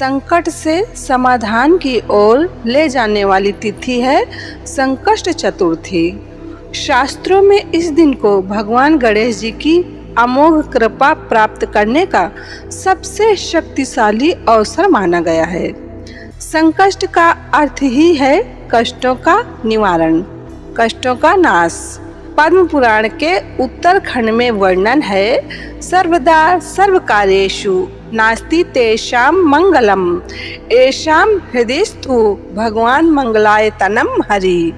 संकट से समाधान की ओर ले जाने वाली तिथि है संकष्ट चतुर्थी। शास्त्रों में इस दिन को भगवान गणेश जी की अमोघ कृपा प्राप्त करने का सबसे शक्तिशाली अवसर माना गया है। संकष्ट का अर्थ ही है कष्टों का निवारण, कष्टों का नाश। पद्म पुराण के उत्तरखंड में वर्णन है, सर्वदा सर्वकार्येषु नास्ति तेषां मंगलम येषां हृदयस्थु भगवान मंगलायतनम हरि।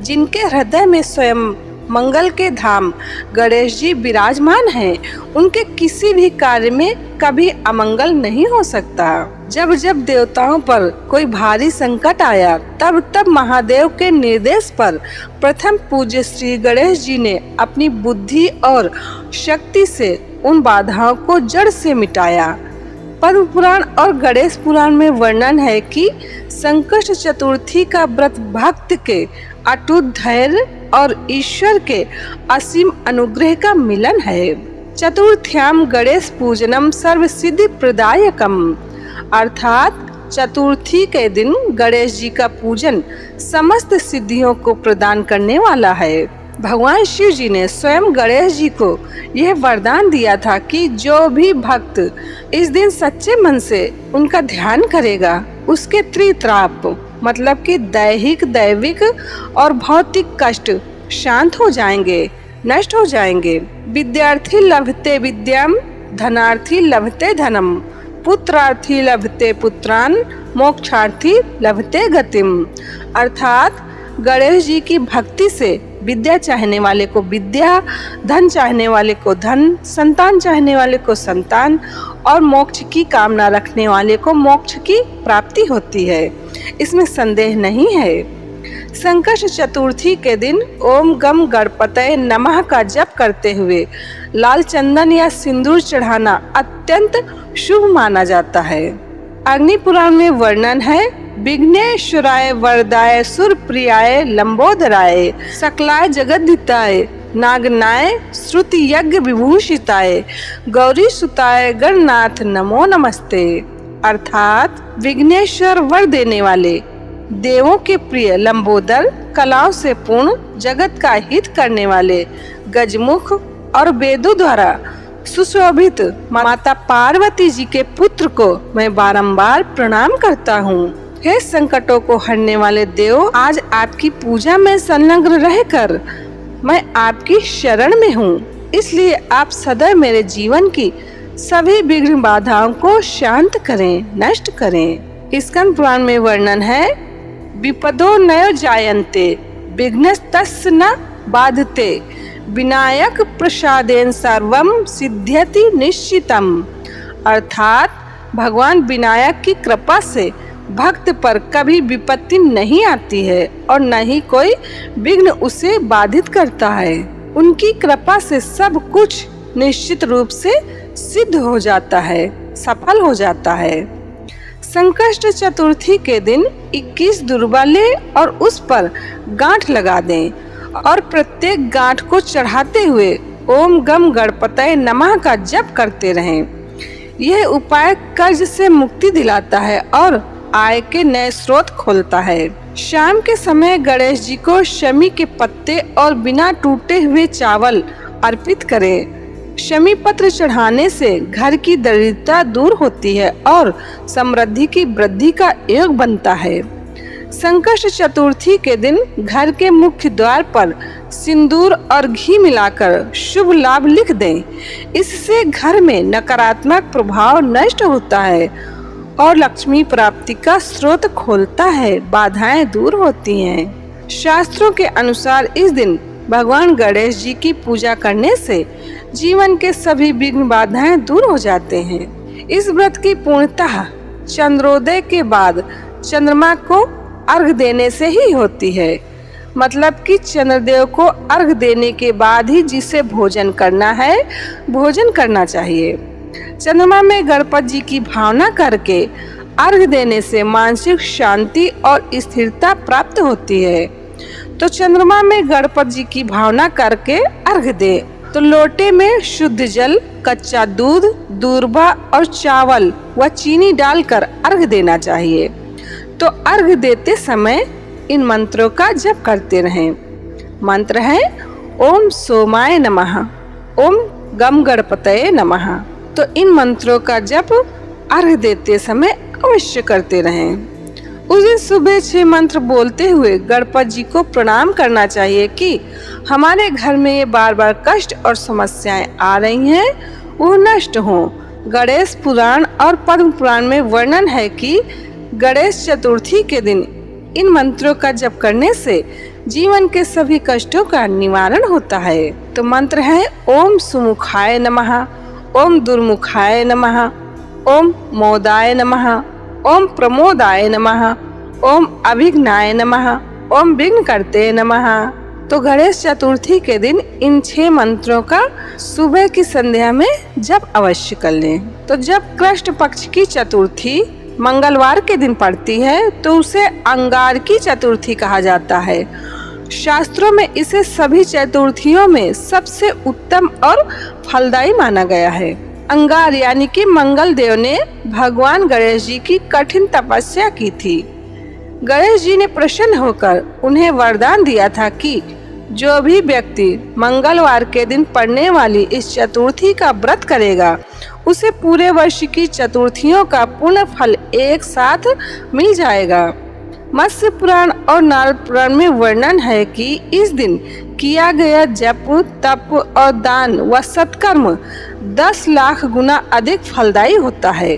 जिनके हृदय में स्वयं मंगल के धाम गणेश जी विराजमान हैं, उनके किसी भी कार्य में कभी अमंगल नहीं हो सकता। जब जब देवताओं पर कोई भारी संकट आया, तब तब महादेव के निर्देश पर प्रथम पूज्य श्री गणेश जी ने अपनी बुद्धि और शक्ति से उन बाधाओं को जड़ से मिटाया। पद्म पुराण और गणेश पुराण में वर्णन है कि संकष्ट चतुर्थी का व्रत भक्त के अटूट धैर्य और ईश्वर के असीम अनुग्रह का मिलन है। चतुर्थ्याम गणेश पूजनम सर्व सिद्धि प्रदायकम, अर्थात चतुर्थी के दिन गणेश जी का पूजन समस्त सिद्धियों को प्रदान करने वाला है। भगवान शिव जी ने स्वयं गणेश जी को यह वरदान दिया था कि जो भी भक्त इस दिन सच्चे मन से उनका ध्यान करेगा, उसके त्रित्राप मतलब कि दैहिक, दैविक और भौतिक कष्ट शांत हो जाएंगे, नष्ट हो जाएंगे। विद्यार्थी लभते विद्याम, धनार्थी लभते धनम, पुत्रार्थी लभते पुत्रान, मोक्षार्थी लभते गतिम। अर्थात गणेश जी की भक्ति से विद्या चाहने वाले को विद्या, धन चाहने वाले को धन, संतान चाहने वाले को संतान और मोक्ष की कामना रखने वाले को मोक्ष की प्राप्ति होती है, इसमें संदेह नहीं है। संकष्ट चतुर्थी के दिन ओम गम गणपतये नमः का जप करते हुए लाल चंदन या सिंदूर चढ़ाना अत्यंत शुभ माना जाता है। अग्नि पुराण में वर्णन है, विघ्नेश्वराय वरदाय सुरप्रियाय लंबोदराय सकलाय जगद्धिताय नागनाय श्रुति यज्ञ विभूषिताय गौरी सुताय गणनाथ नमो नमस्ते। अर्थात विघ्नेश्वर वर देने वाले, देवों के प्रिय लंबोदर, कलाओं से पूर्ण, जगत का हित करने वाले गजमुख और वेदों द्वारा सुशोभित माता पार्वती जी के पुत्र को मैं बारंबार प्रणाम करता हूँ। हे संकटों को हरने वाले देव, आज आपकी पूजा में संलग्न रहकर मैं आपकी शरण में हूँ, इसलिए आप सदैव मेरे जीवन की सभी विघ्न बाधाओं को शांत करें, नष्ट करें। स्कंद पुराण में वर्णन है, विपदो नयो जायन्ते विघ्नस्तस्य न बाधते विनायक प्रसादेन सर्वम सिद्ध्यति निश्चितम। अर्थात भगवान विनायक की कृपा से भक्त पर कभी विपत्ति नहीं आती है और न ही कोई विघ्न उसे बाधित करता है। उनकी कृपा से सब कुछ निश्चित रूप से सिद्ध हो जाता है, सफल हो जाता है। संकष्ट चतुर्थी के दिन 21 दुर्वा ले और उस पर गांठ लगा दें और प्रत्येक गांठ को चढ़ाते हुए ओम गम गणपतये नमः का जप करते रहें। यह उपाय कर्ज से मुक्ति दिलाता है और आय के नए स्रोत खोलता है। शाम के समय गणेश जी को शमी के पत्ते और बिना टूटे हुए चावल अर्पित करें। शमी पत्र चढ़ाने से घर की दरिद्रता दूर होती है और समृद्धि की वृद्धि का योग बनता है। संकष्ट चतुर्थी के दिन घर के मुख्य द्वार पर सिंदूर और घी मिलाकर शुभ लाभ लिख दें। इससे घर में नकारात्मक प्रभाव नष्ट होता है और लक्ष्मी प्राप्ति का स्रोत खोलता है, बाधाएं दूर होती हैं। शास्त्रों के अनुसार इस दिन भगवान गणेश जी की पूजा करने से जीवन के सभी विघ्न बाधाएं दूर हो जाते हैं। इस व्रत की पूर्णतः चंद्रोदय के बाद चंद्रमा को अर्घ देने से ही होती है, मतलब कि चंद्रदेव को अर्घ देने के बाद ही जिसे भोजन करना है, भोजन करना चाहिए। चंद्रमा में गणपति जी की भावना करके अर्घ देने से मानसिक शांति और स्थिरता प्राप्त होती है। तो चंद्रमा में गणपति जी की भावना करके अर्घ दे तो लोटे में शुद्ध जल, कच्चा दूध, दूर्वा और चावल व चीनी डालकर अर्घ देना चाहिए। तो अर्घ देते समय इन मंत्रों का जप करते रहें। मंत्र है ओम सोमाय नमः, ओम गम गणपतये नमः। तो इन मंत्रों का जप अर्घ देते समय अवश्य करते रहें। उस दिन सुबह 6 मंत्र बोलते हुए गणपति जी को प्रणाम करना चाहिए कि हमारे घर में ये बार बार कष्ट और समस्याएं आ रही हैं वो नष्ट हों। गणेश पुराण और पद्म पुराण में वर्णन है कि गणेश चतुर्थी के दिन इन मंत्रों का जप करने से जीवन के सभी कष्टों का निवारण होता है। तो मंत्र है ओम सुमुखाय नमः, ओम दुर्मुखाय नमः, ओम मोदाय नमः, ओम प्रमोदाय नमः, ओम अभिघ्नाय नमः, ओम विघ्नकर्ते नमः। तो गणेश चतुर्थी के दिन इन 6 मंत्रों का सुबह की संध्या में जप अवश्य कर लें। तो जब कृष्ण पक्ष की चतुर्थी मंगलवार के दिन पड़ती है तो उसे अंगारकी चतुर्थी कहा जाता है। शास्त्रों में इसे सभी चतुर्थियों में सबसे उत्तम और फलदायी माना गया है। अंगार यानी कि मंगल देव ने भगवान गणेश जी की कठिन तपस्या की थी। गणेश जी ने प्रसन्न होकर उन्हें वरदान दिया था कि जो भी व्यक्ति मंगलवार के दिन पड़ने वाली इस चतुर्थी का व्रत करेगा उसे पूरे वर्ष की चतुर्थियों का पूर्ण फल एक साथ मिल जाएगा। मत्स्य पुराण और नारद पुराण में वर्णन है कि इस दिन किया गया जप, तप और दान व सत्कर्म 10 लाख गुना अधिक फलदायी होता है।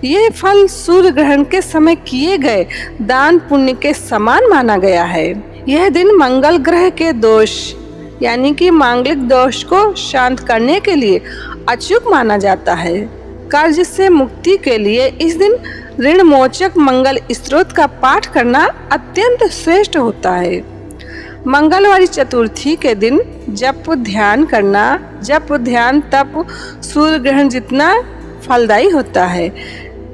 यह फल सूर्य ग्रहण के समय किए गए दान पुण्य के समान माना गया है। यह दिन मंगल ग्रह के दोष यानी कि मांगलिक दोष को शांत करने के लिए अचूक माना जाता है। कर्ज से मुक्ति के लिए इस दिन ऋण मोचक मंगल स्तोत्र का पाठ करना अत्यंत श्रेष्ठ होता है। मंगलवारी चतुर्थी के दिन जप ध्यान करना, जप ध्यान तप सूर्य ग्रहण जितना फलदायी होता है।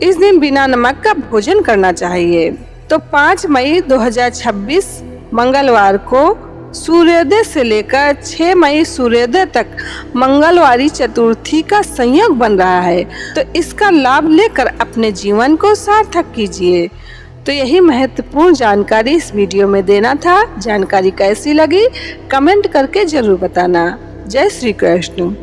इस दिन बिना नमक का भोजन करना चाहिए। तो 5 मई 2026 मंगलवार को सूर्योदय से लेकर 6 मई सूर्योदय तक मंगलवारी चतुर्थी का संयोग बन रहा है। तो इसका लाभ लेकर अपने जीवन को सार्थक कीजिए। तो यही महत्वपूर्ण जानकारी इस वीडियो में देना था। जानकारी कैसी लगी कमेंट करके जरूर बताना। जय श्री कृष्ण।